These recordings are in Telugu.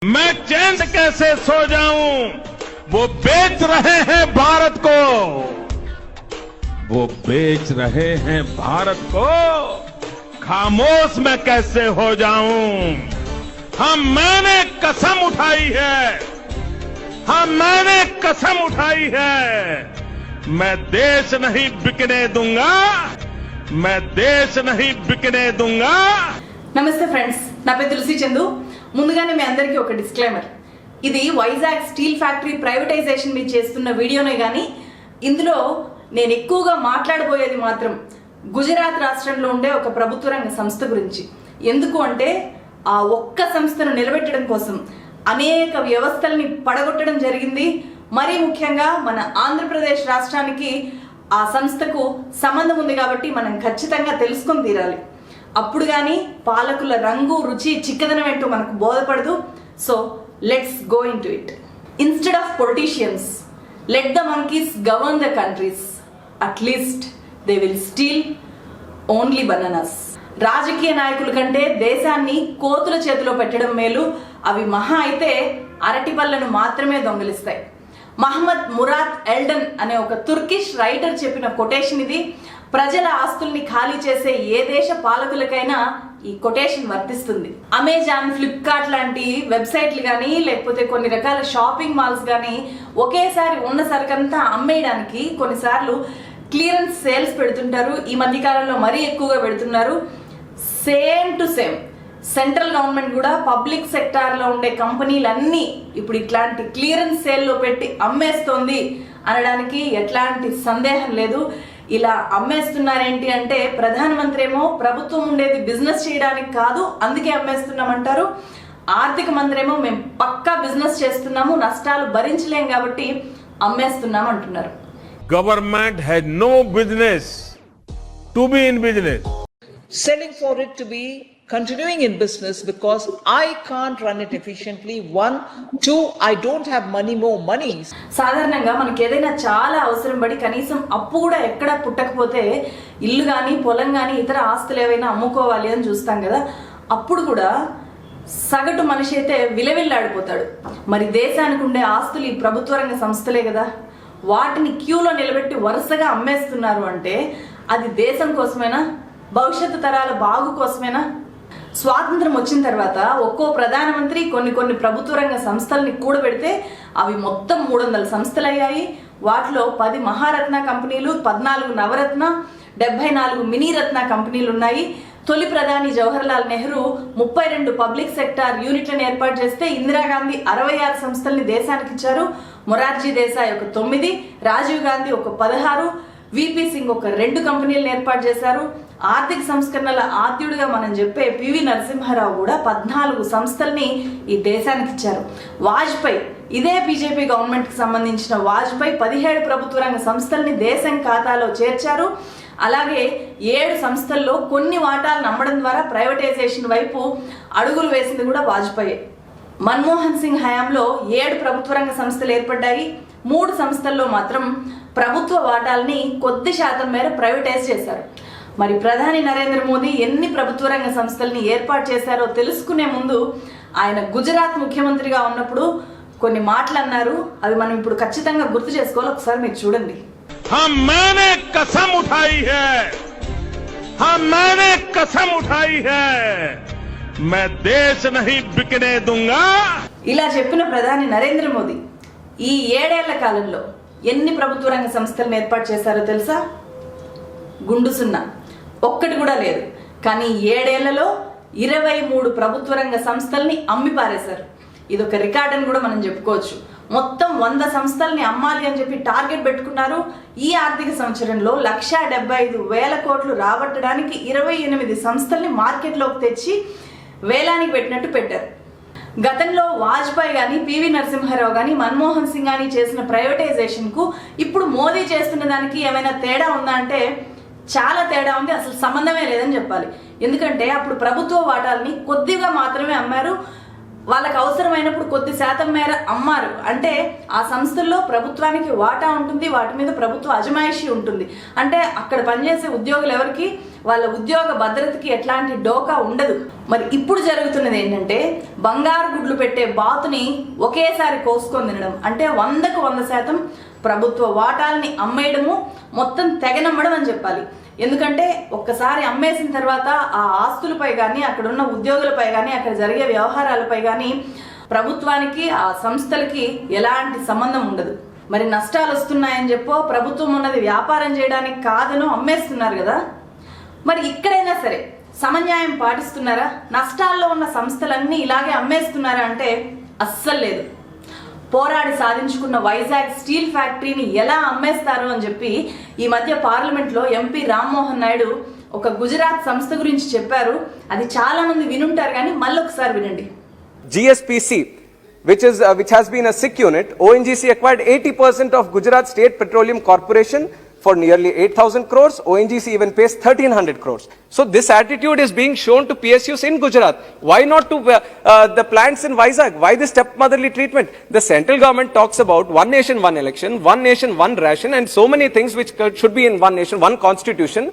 मैं चैन से कैसे सो जाऊं? वो बेच रहे हैं भारत को, वो बेच रहे हैं भारत को। खामोश मैं कैसे हो जाऊं? मैंने कसम उठाई है, मैंने कसम उठाई है। मैं देश नहीं बिकने दूंगा, मैं देश नहीं बिकने दूंगा। నమస్తే ఫ్రెండ్స్, నా పేరు తులసి చందు. ముందుగానే మీ అందరికీ ఒక డిస్క్లైమర్. ఇది వైజాగ్ స్టీల్ ఫ్యాక్టరీ ప్రైవేటైజేషన్ మీద చేస్తున్న వీడియోనే కానీ ఇందులో నేను ఎక్కువగా మాట్లాడబోయేది మాత్రం గుజరాత్ రాష్ట్రంలో ఉండే ఒక ప్రభుత్వ రంగ సంస్థ గురించి. ఎందుకు అంటే ఆ ఒక్క సంస్థను నిలబెట్టడం కోసం అనేక వ్యవస్థల్ని పడగొట్టడం జరిగింది. మరీ ముఖ్యంగా మన ఆంధ్రప్రదేశ్ రాష్ట్రానికి ఆ సంస్థకు సంబంధం ఉంది కాబట్టి మనం ఖచ్చితంగా తెలుసుకొని తీరాలి. అప్పుడు కానీ పాలకుల రంగు రుచి చిక్కదనం ఏంటో మనకు బోధపడదు. So let's go into it. Instead of politicians, let the monkeys govern the countries. At least they will steal only bananas. రాజకీయ నాయకుల కంటే దేశాన్ని కోతుల చేతిలో పెట్టడం మేలు. అవి మహా అయితే అరటి పళ్ళను మాత్రమే దొంగిలిస్తాయి. మహమ్మద్ మురాద్ ఎల్డన్ అనే ఒక తుర్కిష్ రైటర్ చెప్పిన కొటేషన్ ఇది. ప్రజల ఆస్తుల్ని ఖాళీ చేసే ఏ దేశ పాలకులకైనా ఈ కొటేషన్ వర్తిస్తుంది. అమెజాన్, ఫ్లిప్కార్ట్ లాంటి వెబ్సైట్లు కానీ లేకపోతే కొన్ని రకాల షాపింగ్ మాల్స్ కానీ ఒకేసారి ఉన్న సరుకంతా అమ్మేయడానికి కొన్నిసార్లు క్లియరెన్స్ సేల్స్ పెడుతుంటారు. ఈ మధ్య కాలంలో మరీ ఎక్కువగా పెడుతున్నారు. Same to same central government కూడా పబ్లిక్ సెక్టార్ లో ఉండే కంపెనీలన్నీ ఇప్పుడు ఇట్లాంటి క్లియరెన్స్ సేల్ లో పెట్టి అమ్మేస్తోంది అనడానికి ఎట్లాంటి సందేహం లేదు. ఇలా అమ్మేస్తున్నారేంటి అంటే ప్రధానమంత్రి ఏమో ప్రభుత్వం ఉండేది బిజినెస్ చేయడానికి కాదు, అందుకే అమ్మేస్తున్నామంటారు. ఆర్థిక మంత్రి ఏమో మేము పక్కా బిజినెస్ చేస్తున్నాము, నష్టాలు భరించలేం కాబట్టి అమ్మేస్తున్నాం అంటున్నారు. Government has no business to be in business. Selling for it to be continuing in business because I can't run it efficiently. One, two, I don't have more money. సాధారణంగా మనకి ఏదైనా చాలా అవసరం పడి కనీసం అప్పు కూడా ఎక్కడ పుట్టకపోతే ఇల్లు కానీ పొలం కానీ ఇతర ఆస్తులు ఏవైనా అమ్ముకోవాలి అని చూస్తాం కదా. అప్పుడు కూడా సగటు మనిషి అయితే విలవిల్లాడిపోతాడు. మరి దేశానికి ఉండే ఆస్తులు ఈ ప్రభుత్వ రంగ సంస్థలే కదా. వాటిని క్యూలో నిలబెట్టి వరుసగా అమ్మేస్తున్నారు అంటే అది దేశం కోసమేనా, భవిష్యత్తు తరాల బాగు కోసమేనా? స్వాతంత్రం వచ్చిన తర్వాత ఒక్కో ప్రధానమంత్రి కొన్ని ప్రభుత్వ రంగ సంస్థల్ని కూడబెడితే అవి మొత్తం 300 సంస్థలు అయ్యాయి. వాటిలో 10 మహారత్న కంపెనీలు, 14 నవరత్న, 74 మినీ రత్న కంపెనీలు ఉన్నాయి. తొలి ప్రధాని జవహర్లాల్ నెహ్రూ 32 పబ్లిక్ సెక్టార్ యూనిట్లను ఏర్పాటు చేస్తే ఇందిరాగాంధీ 66 సంస్థల్ని దేశానికి ఇచ్చారు. మొరార్జీ దేశాయ్ ఒక 9, రాజీవ్ గాంధీ ఒక 16, విపి సింగ్ ఒక 2 కంపెనీలను ఏర్పాటు చేశారు. ఆర్థిక సంస్కరణల ఆద్యుడిగా మనం చెప్పే పివి నరసింహారావు కూడా 14 సంస్థల్ని ఈ దేశానికి ఇచ్చారు. వాజ్పేయి, ఇదే బీజేపీ గవర్నమెంట్ కి సంబంధించిన వాజ్పేయి 17 ప్రభుత్వ రంగ సంస్థల్ని దేశం ఖాతాలో చేర్చారు. అలాగే 7 సంస్థల్లో కొన్ని వాటాలను అమ్మడం ద్వారా ప్రైవేటైజేషన్ వైపు అడుగులు వేసింది కూడా వాజ్పేయి. మన్మోహన్ సింగ్ హయాంలో 7 ప్రభుత్వ రంగ సంస్థలు ఏర్పడ్డాయి. 3 సంస్థల్లో మాత్రం ప్రభుత్వ వాటాలని కొద్ది శాతం మేర ప్రైవేటైజ్ చేశారు. మరి ప్రధాని నరేంద్ర మోదీ ఎన్ని ప్రభుత్వ రంగ సంస్థల్ని ఏర్పాటు చేశారో తెలుసుకునే ముందు ఆయన గుజరాత్ ముఖ్యమంత్రిగా ఉన్నప్పుడు కొన్ని మాటలు అన్నారు. అవి మనం ఇప్పుడు ఖచ్చితంగా గుర్తు చేసుకోవాలి. ఒకసారి మీరు చూడండి. मैंने कसम उठाई है, मैंने कसम उठाई है, मैं देश नहीं बिकने दूंगा. ఇలా చెప్పిన ప్రధాని నరేంద్ర మోదీ ఈ 7 ఏళ్ల కాలంలో ఎన్ని ప్రభుత్వ రంగ సంస్థలను ఏర్పాటు చేశారో తెలుసా? గుండు సున్నా, ఒక్కటి కూడా లేదు. కానీ 7 ఏళ్లలో 23 ప్రభుత్వ రంగ సంస్థల్ని అమ్మి పారేశారు. ఇదొక రికార్డ్ అని కూడా మనం చెప్పుకోవచ్చు. మొత్తం 100 సంస్థల్ని అమ్మాలి అని చెప్పి టార్గెట్ పెట్టుకున్నారు. ఈ ఆర్థిక సంవత్సరంలో 1,75,000 కోట్లు రాబట్టడానికి 28 సంస్థల్ని మార్కెట్లోకి తెచ్చి వేలానికి పెట్టినట్టు పెట్టారు. గతంలో వాజ్పేయి కానీ, పివి నరసింహారావు కానీ, మన్మోహన్ సింగ్ కానీ చేసిన ప్రైవేటైజేషన్ కు ఇప్పుడు మోదీ చేస్తున్న దానికి ఏమైనా తేడా ఉందా అంటే చాలా తేడా ఉంది. అసలు సంబంధమే లేదని చెప్పాలి. ఎందుకంటే అప్పుడు ప్రభుత్వ వాటాలని కొద్దిగా మాత్రమే అమ్మారు. వాళ్ళకి అవసరమైనప్పుడు కొద్ది శాతం మేర అమ్మారు. అంటే ఆ సంస్థల్లో ప్రభుత్వానికి వాటా ఉంటుంది, వాటి మీద ప్రభుత్వ అజమాయిషీ ఉంటుంది. అంటే అక్కడ పనిచేసే ఉద్యోగులు ఎవరికి వాళ్ళ ఉద్యోగ భద్రతకి ఎట్లాంటి డోకా ఉండదు. మరి ఇప్పుడు జరుగుతున్నది ఏంటంటే బంగారు గుడ్లు పెట్టే బాతుని ఒకేసారి కోసుకొని తినడం, అంటే 100కు 100% ప్రభుత్వ వాటాలని అమ్మేయడము, మొత్తం తెగనమ్మడం అని చెప్పాలి. ఎందుకంటే ఒక్కసారి అమ్మేసిన తర్వాత ఆ ఆస్తులపై కానీ, అక్కడ ఉన్న ఉద్యోగులపై కానీ, అక్కడ జరిగే వ్యవహారాలపై కానీ ప్రభుత్వానికి ఆ సంస్థలకి ఎలాంటి సంబంధం ఉండదు. మరి నష్టాలు వస్తున్నాయని చెప్పో ప్రభుత్వం ఉన్నది వ్యాపారం చేయడానికి కాదనో అమ్మేస్తున్నారు కదా. మరి ఇక్కడైనా సరే సమన్యాయం పాటిస్తున్నారా? నష్టాల్లో ఉన్న సంస్థలన్నీ ఇలాగే అమ్మేస్తున్నారా అంటే అస్సలు లేదు. పోరాడి సాధించుకున్న వైజాగ్ స్టీల్ ఫ్యాక్టరీని ఎలా అమ్మేస్తారు అని చెప్పి ఈ మధ్య పార్లమెంట్లో ఎంపీ రామ్మోహన్ నాయుడు ఒక గుజరాత్ సంస్థ గురించి చెప్పారు. అది చాలా మంది వినుంటారు, కానీ మళ్ళొకసారి వినండి. GSPC, which has been a sick unit, ONGC acquired 80% of Gujarat State Petroleum Corporation for nearly 8,000 crores. ONGC even pays 1,300 crores. So this attitude is being shown to PSUs in Gujarat. Why not to the plants in Vizag? Why this stepmotherly treatment? The central government talks about one nation, one election, one nation, one ration, and so many things which should be in one nation, one constitution.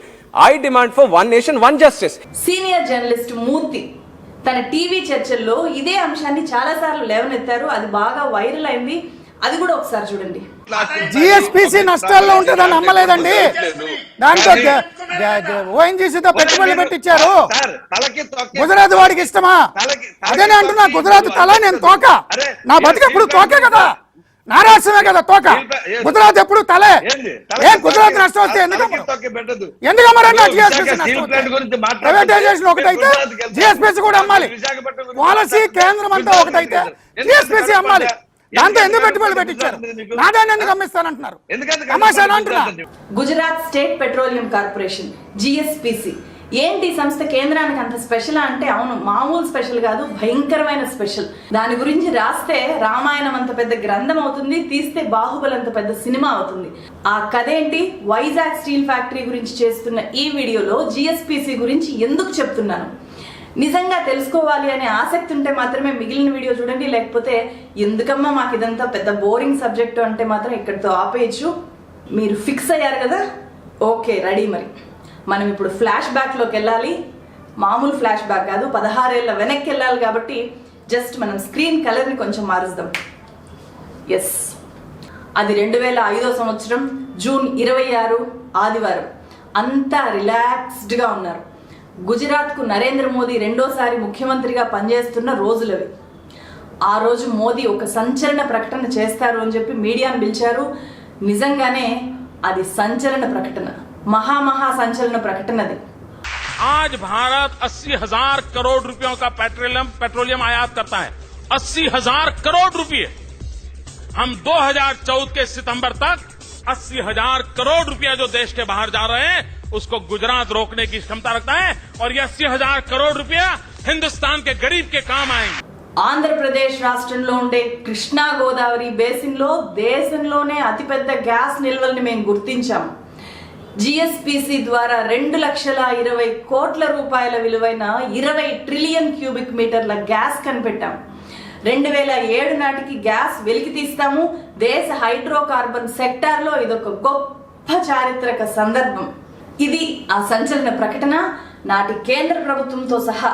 I demand for one nation, one justice. Senior journalist Murthy తన టీవీ చర్చల్లో ఇదే అంశాన్ని చాలా సార్లు లేవనెత్తారు. అది బాగా వైరల్ అయింది. అది కూడా ఒకసారి చూడండి. జిఎస్పిసి నష్టాల్లో ఉంటుందని నమ్మలేదండి. దాంతో ఓఎన్జీసీతో పెట్టుబడులు పెట్టించారు. గుజరాత్ వాడికి ఇష్టమా? అదేనే అంటున్నా, గుజరాత్ తల నేను తోక. నా బతుకు ఎప్పుడు తోకే కదా, నా రాష్ట్రమే కదా తోక. గుజరాత్ ఎప్పుడు తలే. ఏం గుజరాత్ నష్టం వస్తే ఎందుకు అమ్మారన్నా? ప్రైవేటైజేషన్ ఒకటైతే జిఎస్పిసి కూడా అమ్మాలి. పాలసీ కేంద్రం అంతా ఒకటైతే జిఎస్పిసి అమ్మాలి. దాంతో ఎందుకు పెట్టుబడులు పెట్టించారు? నాదాన్ని ఎందుకు అమ్మిస్తానంటున్నారు? Gujarat state petroleum corporation GSPC ఏంటి సంస్థ? కేంద్రానికి అంత స్పెషల్ అంటే అవును, మామూలు స్పెషల్ కాదు, భయంకరమైన స్పెషల్. దాని గురించి రాస్తే రామాయణం అంత పెద్ద గ్రంథం అవుతుంది, తీస్తే బాహుబలి అంత పెద్ద సినిమా అవుతుంది. ఆ కథ ఏంటి? వైజాగ్ స్టీల్ ఫ్యాక్టరీ గురించి చేస్తున్న ఈ వీడియోలో GSPC గురించి ఎందుకు చెప్తున్నాను? నిజంగా తెలుసుకోవాలి అనే ఆసక్తి ఉంటే మాత్రమే మిగిలిన వీడియో చూడండి. లేకపోతే ఎందుకమ్మా మాకు ఇదంతా పెద్ద బోరింగ్ సబ్జెక్టు అంటే మాత్రం ఇక్కడితో ఆపేయచ్చు. మీరు ఫిక్స్ అయ్యారు కదా? Okay, ready. మరి మనం ఇప్పుడు ఫ్లాష్ బ్యాక్లోకి వెళ్ళాలి. మామూలు ఫ్లాష్ బ్యాక్ కాదు, 16 ఏళ్ళ వెనక్కి వెళ్ళాలి. కాబట్టి జస్ట్ మనం స్క్రీన్ కలర్ని కొంచెం మారుద్దాం. ఎస్, అది 2005వ సంవత్సరం జూన్ 26 ఆదివారం. అంతా రిలాక్స్డ్గా ఉన్నారు. గుజరాత్కు నరేంద్ర మోదీ రెండోసారి ముఖ్యమంత్రిగా పనిచేస్తున్న రోజులవి. ఆ రోజు మోదీ ఒక సంచలన ప్రకటన చేస్తారు అని చెప్పి మీడియాను పిలిచారు. నిజంగానే అది సంచలన ప్రకటన, మహా సంచలన ప్రకటన అది. आज भारत 80,000 करोड़ रुपयों का पेट्रोलियम आयात करता है। 80,000 करोड़ रुपए। हम 2014 के सितंबर तक 80,000 करोड़ रुपया जो देश के बाहर जा रहे हैं उसको गुजरात रोकने की क्षमता रखता है, और ये 80,000 करोड़ रुपया हिंदुस्तान के गरीब के काम आएंगे. ఆంధ్రప్రదేశ్ రాష్ట్రంలో ఉండే కృష్ణా గోదావరి బేసిన్లో దేశంలోనే అతిపెద్ద గ్యాస్ నిల్వల్ని మేము గుర్తించాం. GSPC ద్వారా 2,20,00,000 కోట్ల రూపాయల విలువైన 20 ట్రిలియన్ క్యూబిక్ మీటర్ల గ్యాస్ కనిపెట్టాం. 2007 నాటికి గ్యాస్ వెలికి తీస్తాము. దేశ హైడ్రోకార్బన్ సెక్టార్లో ఇదొక గొప్ప చారిత్రక సందర్భం. ఇది ఆ సంచలన ప్రకటన. నాటి కేంద్ర ప్రభుత్వంతో సహా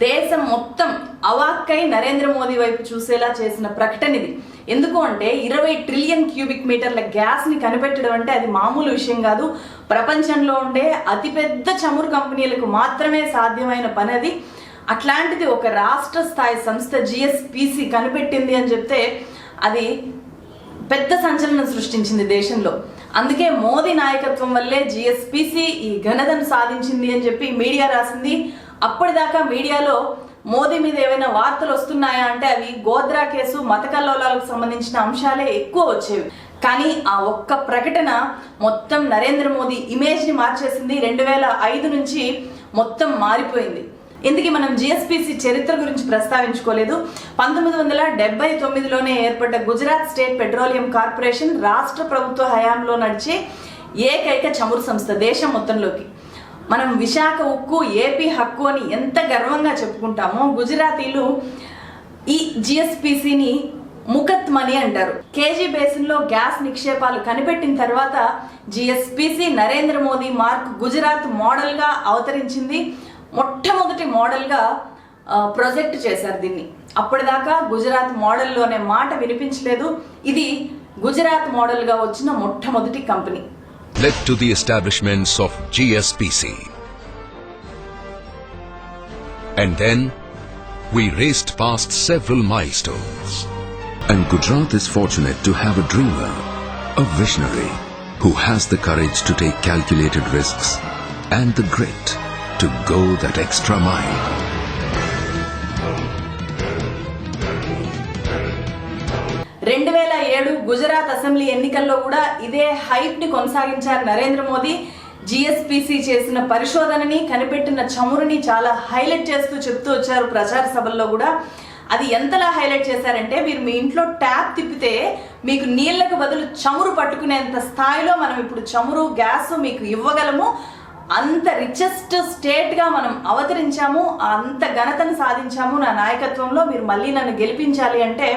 దేశం మొత్తం అవాక్కై నరేంద్ర మోదీ వైపు చూసేలా చేసిన ప్రకటన ఇది. ఎందుకు అంటే 20 ట్రిలియన్ క్యూబిక్ మీటర్ల గ్యాస్ ని కనిపెట్టడం అంటే అది మామూలు విషయం కాదు. ప్రపంచంలో ఉండే అతిపెద్ద చమురు కంపెనీలకు మాత్రమే సాధ్యమైన పని అది. అట్లాంటిది ఒక రాష్ట్ర స్థాయి సంస్థ GSPC కనిపెట్టింది అని చెప్తే అది పెద్ద సంచలనం సృష్టించింది దేశంలో. అందుకే మోదీ నాయకత్వం వల్లే GSPC ఈ ఘనతను సాధించింది అని చెప్పి మీడియా రాసింది. అప్పటిదాకా మీడియాలో మోదీ మీద ఏమైనా వార్తలు వస్తున్నాయా అంటే అవి గోద్రా కేసు, మత కల్లోలాలకు సంబంధించిన అంశాలే ఎక్కువ వచ్చేవి. కానీ ఆ ఒక్క ప్రకటన మొత్తం నరేంద్ర మోదీ ఇమేజ్ ని మార్చేసింది. 2005 నుంచి మొత్తం మారిపోయింది. ఇందుకే మనం GSPC చరిత్ర గురించి ప్రస్తావించుకోలేదు. 1979లోనే ఏర్పడ్డ గుజరాత్ స్టేట్ పెట్రోలియం కార్పొరేషన్ రాష్ట్ర ప్రభుత్వ హయాంలో నడిచే ఏకైక చమురు సంస్థ దేశం మొత్తంలోకి. మనం విశాఖ ఉక్కు, ఏపీ హక్కు అని ఎంత గర్వంగా చెప్పుకుంటామో గుజరాతీలు ఈ GSPCని ముకత్ మనీ అంటారు. కేజీ బేసిన్ లో గ్యాస్ నిక్షేపాలు కనిపెట్టిన తర్వాత GSPC Narendra Modi mark Gujarat model గా అవతరించింది. మొట్టమొదటి మోడల్ గా ప్రాజెక్ట్ చేశారు దీన్ని. అప్పటిదాకా గుజరాత్ మోడల్లో అనే మాట వినిపించలేదు. ఇది గుజరాత్ మోడల్ గా వచ్చిన మొట్టమొదటి company. Led to the establishments of GSPC. And then we raced past several milestones. And Gujarat is fortunate to have a dreamer, a visionary, who has the courage to take calculated risks and the grit to go that extra mile. Gujarat assembly ఎన్నికల్లో కూడా ఇదే హైప్ ని కొనసాగించారు నరేంద్ర మోదీ. జిఎస్పిసి చేసిన పరిశోధనని, కనిపెట్టిన చమురుని చాలా హైలైట్ చేస్తూ చెప్తూ వచ్చారు ప్రచార సభల్లో కూడా. అది ఎంతలా హైలైట్ చేశారంటే, మీరు మీ ఇంట్లో ట్యాప్ తిప్పితే మీకు నీళ్లకు బదులు చమురు పట్టుకునేంత స్థాయిలో మనం ఇప్పుడు చమురు, గ్యాస్ మీకు ఇవ్వగలము. అంత రిచెస్ట్ స్టేట్ గా మనం అవతరించాము, అంత ఘనతను సాధించాము నా నాయకత్వంలో. మీరు మళ్ళీ నన్ను గెలిపించాలి అంటే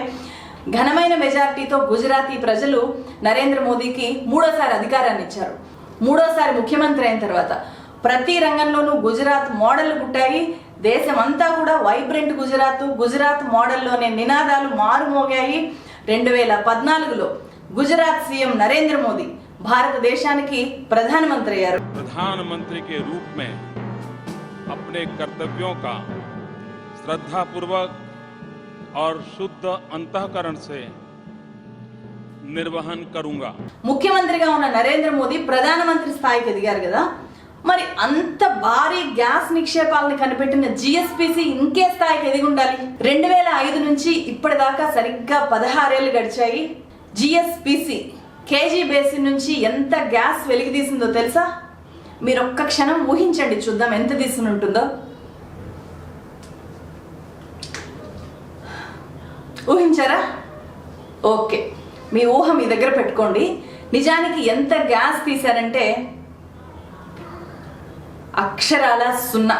ఘనమైన మెజారిటీతో గుజరాతీ ప్రజలు నరేంద్ర మోదీకి మూడోసారి అధికారాన్ని ఇచ్చారు. మూడోసారి ముఖ్యమంత్రి అయిన తర్వాత ప్రతి రంగంలోనూ గుజరాత్ మోడల్ పుట్టాయి. దేశమంతా కూడా వైబ్రెంట్ గుజరాత్, గుజరాత్ మోడల్లోనే నినాదాలు మారుమోగాయి. 2014లో గుజరాత్ సీఎం నరేంద్ర మోదీ భారతదేశానికి ప్రధానమంత్రి అయ్యారు. प्रधानमंत्री के रूप में अपने कर्तव्यों का श्रद्धापूर्वक और शुद्ध अंतःकरण से నిర్వహణ కరుంగా. ముఖ్యమంత్రిగా ఉన్న నరేంద్ర మోదీ ప్రధానమంత్రి స్థాయికి ఎదిగారు కదా, మరి అంత భారీ గ్యాస్ నిక్షేపాలను కనిపెట్టిన జిఎస్పిసి ఇంకే స్థాయికి ఎదిగి ఉండాలి. 2005 నుంచి ఇప్పటిదాకా సరిగ్గా 16 ఏళ్లు గడిచాయి. జిఎస్పిసి కేజీ బేసిన్ నుంచి ఎంత గ్యాస్ వెలికి తీసిందో తెలుసా? మీరు ఒక్క క్షణం ఊహించండి, చూద్దాం ఎంత తీసి ఉంటుందో. ఊహించారా? ఓకే, మీ ఊహ మీ దగ్గర పెట్టుకోండి. నిజానికి ఎంత గ్యాస్ తీశారంటే అక్షరాల 0.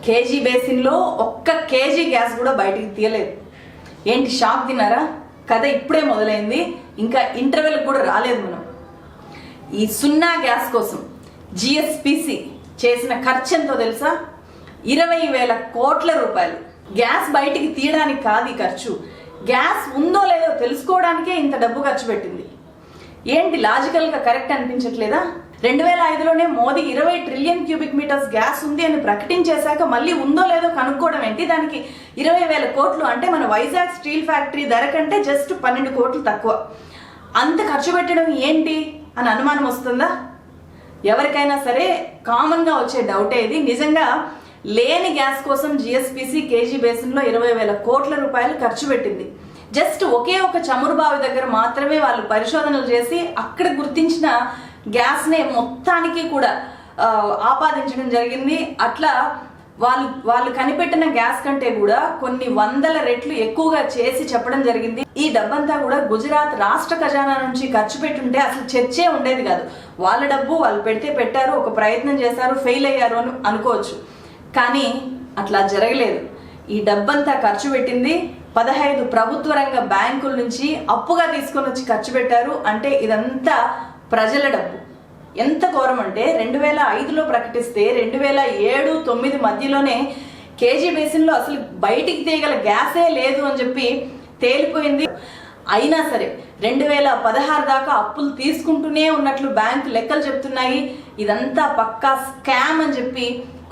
కేజీ బేసిన్లో ఒక్క కేజీ గ్యాస్ కూడా బయటికి తీయలేదు. ఏంటి షాక్ తిన్నారా? కథ ఇప్పుడే మొదలైంది, ఇంకా ఇంటర్వెల్ కూడా రాలేదు. మనం ఈ 0 గ్యాస్ కోసం జిఎస్పిసి చేసిన ఖర్చు ఎంతో తెలుసా? 20,000 కోట్ల రూపాయలు. గ్యాస్ బయటికి తీయడానికి కాదు ఈ ఖర్చు, గ్యాస్ ఉందో లేదో తెలుసుకోవడానికే ఇంత డబ్బు ఖర్చు పెట్టింది. ఏంటి లాజికల్ గా కరెక్ట్ అనిపించట్లేదా? 2005లోనే Modi 20 trillion cubic metres gas ఉంది అని ప్రకటించేశాక మళ్ళీ ఉందో లేదో కనుక్కోవడం ఏంటి? దానికి 20,000 కోట్లు అంటే మన వైజాగ్ స్టీల్ ఫ్యాక్టరీ ధర కంటే జస్ట్ 12 కోట్లు తక్కువ. అంత ఖర్చు పెట్టడం ఏంటి అని అనుమానం వస్తుందా? ఎవరికైనా సరే కామన్ గా వచ్చే డౌటే ఇది. నిజంగా లేని గ్యాస్ కోసం జిఎస్పిసి కేజీ బేసిన్లో 20,000 కోట్ల రూపాయలు ఖర్చు పెట్టింది. జస్ట్ ఒకే ఒక చమురు బావి దగ్గర మాత్రమే వాళ్ళు పరిశోధనలు చేసి అక్కడ గుర్తించిన గ్యాస్నే మొత్తానికి కూడా ఆపాదించడం జరిగింది. అట్లా వాళ్ళు కనిపెట్టిన గ్యాస్ కంటే కూడా కొన్ని 100 రెట్లు ఎక్కువగా చేసి చెప్పడం జరిగింది. ఈ డబ్బంతా కూడా గుజరాత్ రాష్ట్ర ఖజానా నుంచి ఖర్చు పెట్టుంటే అసలు చర్చే ఉండేది కాదు. వాళ్ళ డబ్బు వాళ్ళు పెడితే పెట్టారు, ఒక ప్రయత్నం చేశారు, ఫెయిల్ అయ్యారు అని అనుకోవచ్చు. కానీ అట్లా జరగలేదు. ఈ డబ్బంతా ఖర్చు పెట్టింది 15 ప్రభుత్వ రంగ బ్యాంకుల నుంచి అప్పుగా తీసుకొని వచ్చి ఖర్చు పెట్టారు. అంటే ఇదంతా ప్రజల డబ్బు. ఎంత ఘోరం అంటే 2005లో ప్రకటిస్తే 2007-9 మధ్యలోనే కేజీ బేసిన్లో అసలు బయటికి తీయగల గ్యాసే లేదు అని చెప్పి తేలిపోయింది. అయినా సరే 2016 దాకా అప్పులు తీసుకుంటూనే ఉన్నట్లు బ్యాంకు లెక్కలు చెప్తున్నాయి. ఇదంతా పక్కా స్కామ్ అని చెప్పి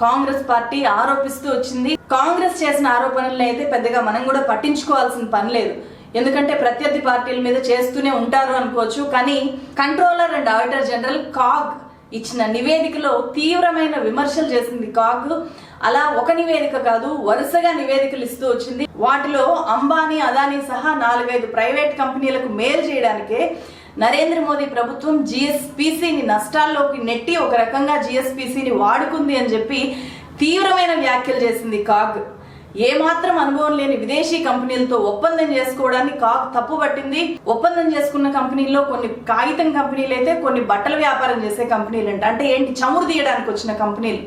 కాంగ్రెస్ పార్టీ ఆరోపిస్తూ వచ్చింది. కాంగ్రెస్ చేసిన ఆరోపణలను అయితే పెద్దగా మనం కూడా పట్టించుకోవాల్సిన పని లేదు, ఎందుకంటే ప్రత్యర్థి పార్టీల మీద చేస్తూనే ఉంటారు అనుకోవచ్చు. కానీ controller and auditor general CAG ఇచ్చిన నివేదికలో తీవ్రమైన విమర్శలు చేసింది కాగ్. అలా ఒక నివేదిక కాదు, వరుసగా నివేదికలు ఇస్తూ వచ్చింది. వాటిలో అంబానీ, అదానీ సహా 4-5 ప్రైవేట్ కంపెనీలకు మేలు చేయడానికే నరేంద్ర మోదీ ప్రభుత్వం జిఎస్పిసిని నష్టాల్లోకి నెట్టి ఒక రకంగా జిఎస్పిసిని వాడుకుంది అని చెప్పి తీవ్రమైన వ్యాఖ్యలు చేసింది కాగ్. ఏమాత్రం అనుభవం లేని విదేశీ కంపెనీలతో ఒప్పందం చేసుకోవడాన్ని కాగ్ తప్పుపట్టింది. ఒప్పందం చేసుకున్న కంపెనీల్లో కొన్ని కాగితం కంపెనీలు అయితే కొన్ని బట్టల వ్యాపారం చేసే కంపెనీలు అంటే ఏంటి, చమురు తీయడానికి వచ్చిన కంపెనీలు.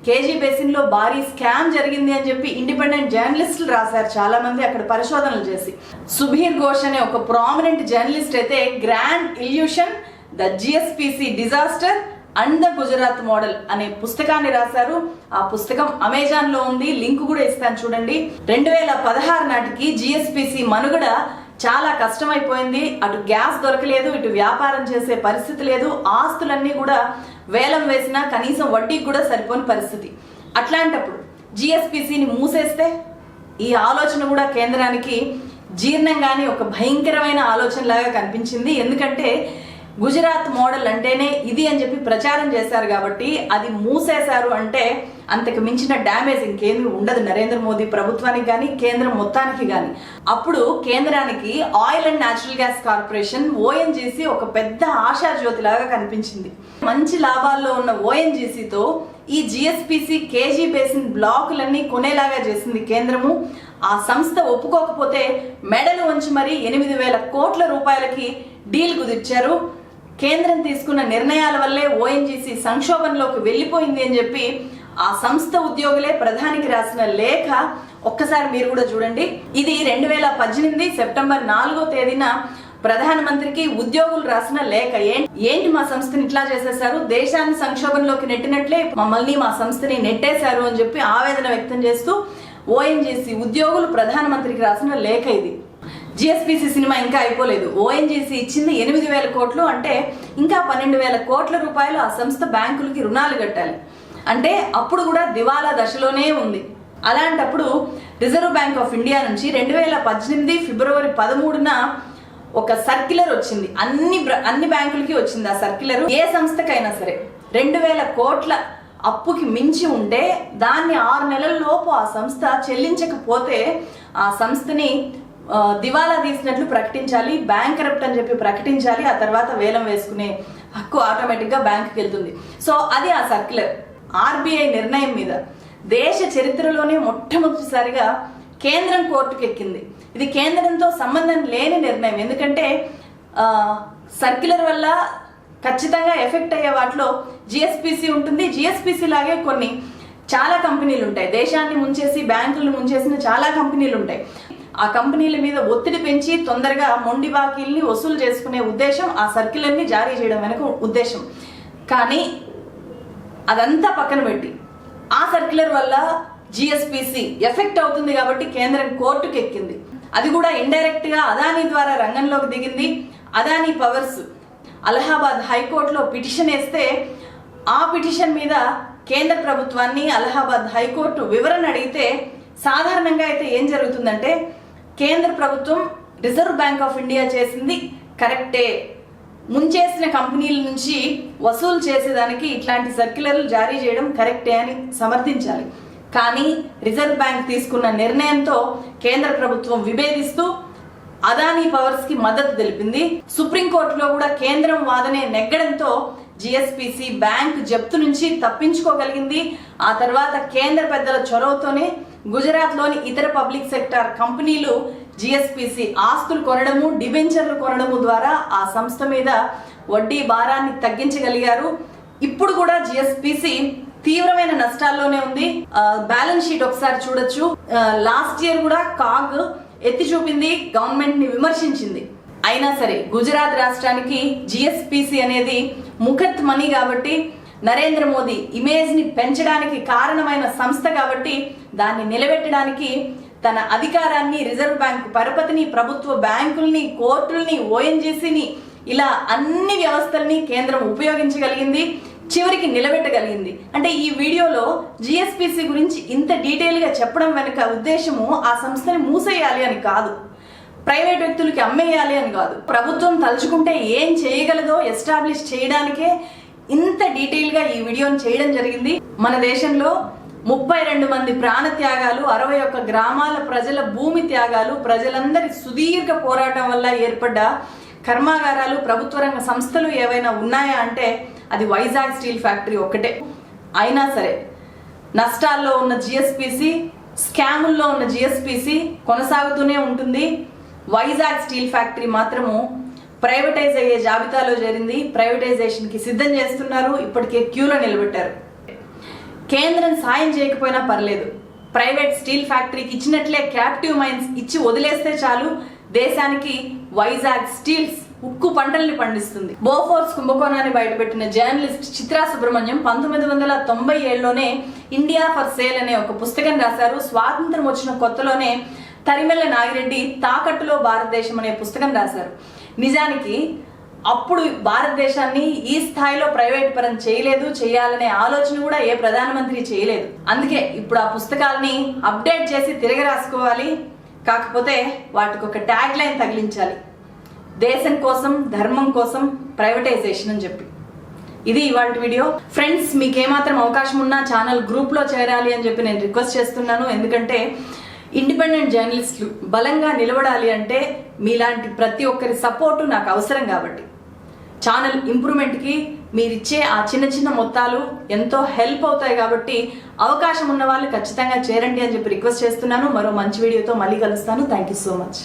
కేజీ బేసిన్ లో భారీ స్కామ్ జరిగింది అని చెప్పి ఇండిపెండెంట్ జర్నలిస్టులు రాశారు చాలా మంది అక్కడ పరిశోధనలు చేసి. సుబీర్ ఘోష్ అనే ఒక ప్రామినెంట్ జర్నలిస్ట్ అయితే grand illusion, the GSPC disaster and the Gujarat model అనే పుస్తకాన్ని రాశారు. ఆ పుస్తకం అమెజాన్ లో ఉంది, లింక్ కూడా ఇస్తాను చూడండి. 2016 నాటికి జిఎస్పిసి మనుగడ చాలా కష్టమైపోయింది. అటు గ్యాస్ దొరకలేదు, ఇటు వ్యాపారం చేసే పరిస్థితి లేదు, ఆస్తులన్నీ కూడా వేలం వేసినా కనీసం వడ్డీకి కూడా సరిపోని పరిస్థితి. అట్లాంటప్పుడు జిఎస్పిసిని మూసేస్తే ఈ ఆలోచన కూడా కేంద్రానికి జీర్ణంగానే ఒక భయంకరమైన ఆలోచన లాగా కనిపించింది. ఎందుకంటే గుజరాత్ మోడల్ అంటేనే ఇది అని చెప్పి ప్రచారం చేశారు కాబట్టి అది మూసేశారు అంటే అంతకు మించిన డ్యామేజ్ ఇంకేమీ ఉండదు నరేంద్ర మోదీ ప్రభుత్వానికి కానీ కేంద్రం మొత్తానికి కానీ. అప్పుడు కేంద్రానికి oil and natural gas corporation ONGC ఒక పెద్ద ఆశాజ్యోతి లాగా కనిపించింది. మంచి లాభాల్లో ఉన్న ఓఎన్జీసీతో ఈ జిఎస్పిసి కేజీ బేసిన్ బ్లాకులన్నీ కొనేలాగా చేసింది కేంద్రము. ఆ సంస్థ ఒప్పుకోకపోతే మెడలు వంచి మరీ 8,000 కోట్ల రూపాయలకి డీల్ కుదిర్చారు. కేంద్రం తీసుకున్న నిర్ణయాల వల్లే ఓఎన్జీసీ సంక్షోభంలోకి వెళ్ళిపోయింది అని చెప్పి ఆ సంస్థ ఉద్యోగులే ప్రధానికి రాసిన లేఖ ఒక్కసారి మీరు కూడా చూడండి. ఇది 2018 సెప్టెంబర్ 4వ తేదీన ప్రధానమంత్రికి ఉద్యోగులు రాసిన లేఖ. ఏంటి మా సంస్థని ఇట్లా చేసేశారు, దేశాన్ని సంక్షోభంలోకి నెట్టినట్లే మమ్మల్ని మా సంస్థని నెట్టేశారు అని చెప్పి ఆవేదన వ్యక్తం చేస్తూ ఓఎన్జీసీ ఉద్యోగులు ప్రధానమంత్రికి రాసిన లేఖ ఇది. జిఎస్పిసి సినిమా ఇంకా అయిపోలేదు. ఓఎన్జీసీ ఇచ్చింది 8,000 కోట్లు అంటే ఇంకా 12,000 కోట్ల రూపాయలు ఆ సంస్థ బ్యాంకులకి రుణాలు కట్టాలి. అంటే అప్పుడు కూడా దివాలా దశలోనే ఉంది. అలాంటప్పుడు రిజర్వ్ బ్యాంక్ ఆఫ్ ఇండియా నుంచి 2018 ఫిబ్రవరి 13న ఒక సర్క్యులర్ వచ్చింది. అన్ని బ్యాంకులకి వచ్చింది ఆ సర్క్యులర్. ఏ సంస్థకైనా సరే 2,000 కోట్ల అప్పుకి మించి ఉంటే దాన్ని 6 నెలల లోపు ఆ సంస్థ చెల్లించకపోతే ఆ సంస్థని దివాలా తీసినట్లు ప్రకటించాలి, బ్యాంక్ కరప్ట్ అని చెప్పి ప్రకటించాలి. ఆ తర్వాత వేలం వేసుకునే హక్కు ఆటోమేటిక్ గా బ్యాంకుకి వెళ్తుంది. సో అది ఆ సర్క్యులర్. ఆర్బీఐ నిర్ణయం మీద దేశ చరిత్రలోనే మొట్టమొదటిసారిగా కేంద్రం కోర్టుకు ఎక్కింది. ఇది కేంద్రంతో సంబంధం లేని నిర్ణయం. ఎందుకంటే సర్క్యులర్ వల్ల ఖచ్చితంగా ఎఫెక్ట్ అయ్యే వాటిలో జిఎస్పిసి ఉంటుంది. జిఎస్పిసి లాగే కొన్ని చాలా కంపెనీలు ఉంటాయి. దేశాన్ని ముంచేసి బ్యాంకులను ముంచేసిన చాలా కంపెనీలు ఉంటాయి. ఆ కంపెనీల మీద ఒత్తిడి పెంచి తొందరగా మొండి బాకీల్ని వసూలు చేసుకునే ఉద్దేశం ఆ సర్క్యులర్ని జారీ చేయడం వెనక ఉద్దేశం. కానీ అదంతా పక్కన పెట్టి ఆ సర్క్యులర్ వల్ల జిఎస్పిసి ఎఫెక్ట్ అవుతుంది కాబట్టి కేంద్రం కోర్టుకు ఎక్కింది. అది కూడా ఇండైరెక్ట్ గా అదానీ ద్వారా రంగంలోకి దిగింది. అదానీ పవర్స్ అలహాబాద్ హైకోర్టులో పిటిషన్ వేస్తే ఆ పిటిషన్ మీద కేంద్ర ప్రభుత్వాన్ని అలహాబాద్ హైకోర్టు వివరణ అడిగితే సాధారణంగా అయితే ఏం జరుగుతుందంటే కేంద్ర ప్రభుత్వం రిజర్వ్ బ్యాంక్ ఆఫ్ ఇండియా చేసింది కరెక్టే, ముంచేసిన కంపెనీల నుంచి వసూలు చేసేదానికి ఇట్లాంటి సర్క్యులర్లు జారీ చేయడం కరెక్టే అని సమర్థించాలి. కానీ రిజర్వ్ బ్యాంక్ తీసుకున్న నిర్ణయంతో కేంద్ర ప్రభుత్వం విభేదిస్తూ అదానీ పవర్స్ కి మద్దతు తెలిపింది. సుప్రీంకోర్టులో కూడా కేంద్రం వాదనే నెగ్గడంతో జిఎస్పిసి బ్యాంక్ జప్తు నుంచి తప్పించుకోగలిగింది. ఆ తర్వాత కేంద్ర పెద్దల చొరవతోనే గుజరాత్ లోని ఇతర పబ్లిక్ సెక్టార్ కంపెనీలు జిఎస్పిసి ఆస్తులు కొనడము, డిబెంచర్లు కొనడము ద్వారా ఆ సంస్థ మీద వడ్డీ భారాన్ని తగ్గించగలిగారు. ఇప్పుడు కూడా జిఎస్పిసి తీవ్రమైన నష్టాల్లోనే ఉంది. బ్యాలెన్స్ షీట్ ఒకసారి చూడొచ్చు. లాస్ట్ ఇయర్ కూడా కాగ్ ఎత్తి చూపింది, గవర్నమెంట్ ని విమర్శించింది. అయినా సరే గుజరాత్ రాష్ట్రానికి జిఎస్పిసి అనేది ముఖత్ మనీ కాబట్టి, నరేంద్ర మోదీ ఇమేజ్ ని పెంచడానికి కారణమైన సంస్థ కాబట్టి దాన్ని నిలబెట్టడానికి తన అధికారాన్ని, రిజర్వ్ బ్యాంక్ పరపతిని, ప్రభుత్వ బ్యాంకుల్ని, కోర్టుల్ని, ఓఎన్జీసీని ఇలా అన్ని వ్యవస్థల్ని కేంద్రం ఉపయోగించగలిగింది. చివరికి నిలబెట్టగలిగింది. అంటే ఈ వీడియోలో జిఎస్పిసి గురించి ఇంత డీటెయిల్ గా చెప్పడం వెనుక ఉద్దేశము ఆ సంస్థని మూసేయాలి అని కాదు, ప్రైవేట్ వ్యక్తులకి అమ్మేయాలి అని కాదు. ప్రభుత్వం తలుచుకుంటే ఏం చేయగలదో ఎస్టాబ్లిష్ చేయడానికే ఇంత డీటెయిల్ గా ఈ వీడియోని చేయడం జరిగింది. మన దేశంలో 32 మంది ప్రాణ త్యాగాలు, 61 గ్రామాల ప్రజల భూమి త్యాగాలు, ప్రజలందరి సుదీర్ఘ పోరాటం వల్ల ఏర్పడ్డ కర్మాగారాలు, ప్రభుత్వ రంగ సంస్థలు ఏవైనా ఉన్నాయా అంటే అది వైజాగ్ స్టీల్ ఫ్యాక్టరీ ఒక్కటే. అయినా సరే నష్టాల్లో ఉన్న జిఎస్పిసి, స్కాముల్లో ఉన్న జిఎస్పిసి కొనసాగుతూనే ఉంటుంది. వైజాగ్ స్టీల్ ఫ్యాక్టరీ మాత్రము ప్రైవేటైజ్ అయ్యే జాబితాలో చేరింది. ప్రైవేటైజేషన్ కి సిద్ధం చేస్తున్నారు. ఇప్పటికే క్యూలో నిలబెట్టారు. కేంద్రం సాయం చేయకపోయినా పర్లేదు, ప్రైవేట్ స్టీల్ ఫ్యాక్టరీకి ఇచ్చినట్లే క్యాప్టివ్ మైన్స్ ఇచ్చి వదిలేస్తే చాలు, దేశానికి వైజాగ్ స్టీల్స్ ఉక్కు పంటల్ని పండిస్తుంది. బోఫోర్స్ కుంభకోణాన్ని బయటపెట్టిన జర్నలిస్ట్ చిత్రా సుబ్రహ్మణ్యం 1997లోనే ఇండియా ఫర్ సేల్ అనే ఒక పుస్తకం రాశారు. స్వాతంత్రం వచ్చిన కొత్తలోనే తరిమెల్ల నాగిరెడ్డి తాకట్టులో భారతదేశం అనే పుస్తకం రాశారు. నిజానికి అప్పుడు భారతదేశాన్ని ఈ స్థాయిలో ప్రైవేట్ పరం చేయలేదు, చేయాలనే ఆలోచన కూడా ఏ ప్రధానమంత్రి చేయలేదు. అందుకే ఇప్పుడు ఆ పుస్తకాలని అప్డేట్ చేసి తిరగ రాసుకోవాలి. కాకపోతే వాటికి ఒక ట్యాగ్ లైన్ తగిలించాలి, దేశం కోసం ధర్మం కోసం ప్రైవేటైజేషన్ అని చెప్పి. ఇది ఇవాళ వీడియో. ఫ్రెండ్స్, మీకేమాత్రం అవకాశం ఉన్నా ఛానల్ గ్రూప్లో చేరాలి అని చెప్పి నేను రిక్వెస్ట్ చేస్తున్నాను. ఎందుకంటే ఇండిపెండెంట్ జర్నలిస్టులు బలంగా నిలబడాలి అంటే మీలాంటి ప్రతి ఒక్కరి సపోర్టు నాకు అవసరం. కాబట్టి ఛానల్ ఇంప్రూవ్మెంట్కి మీరిచ్చే ఆ చిన్న చిన్న మొత్తాలు ఎంతో హెల్ప్ అవుతాయి. కాబట్టి అవకాశం ఉన్న వాళ్ళు ఖచ్చితంగా చేరండి అని చెప్పి రిక్వెస్ట్ చేస్తున్నాను. మరో మంచి వీడియోతో మళ్ళీ కలుస్తాను. Thank you so much.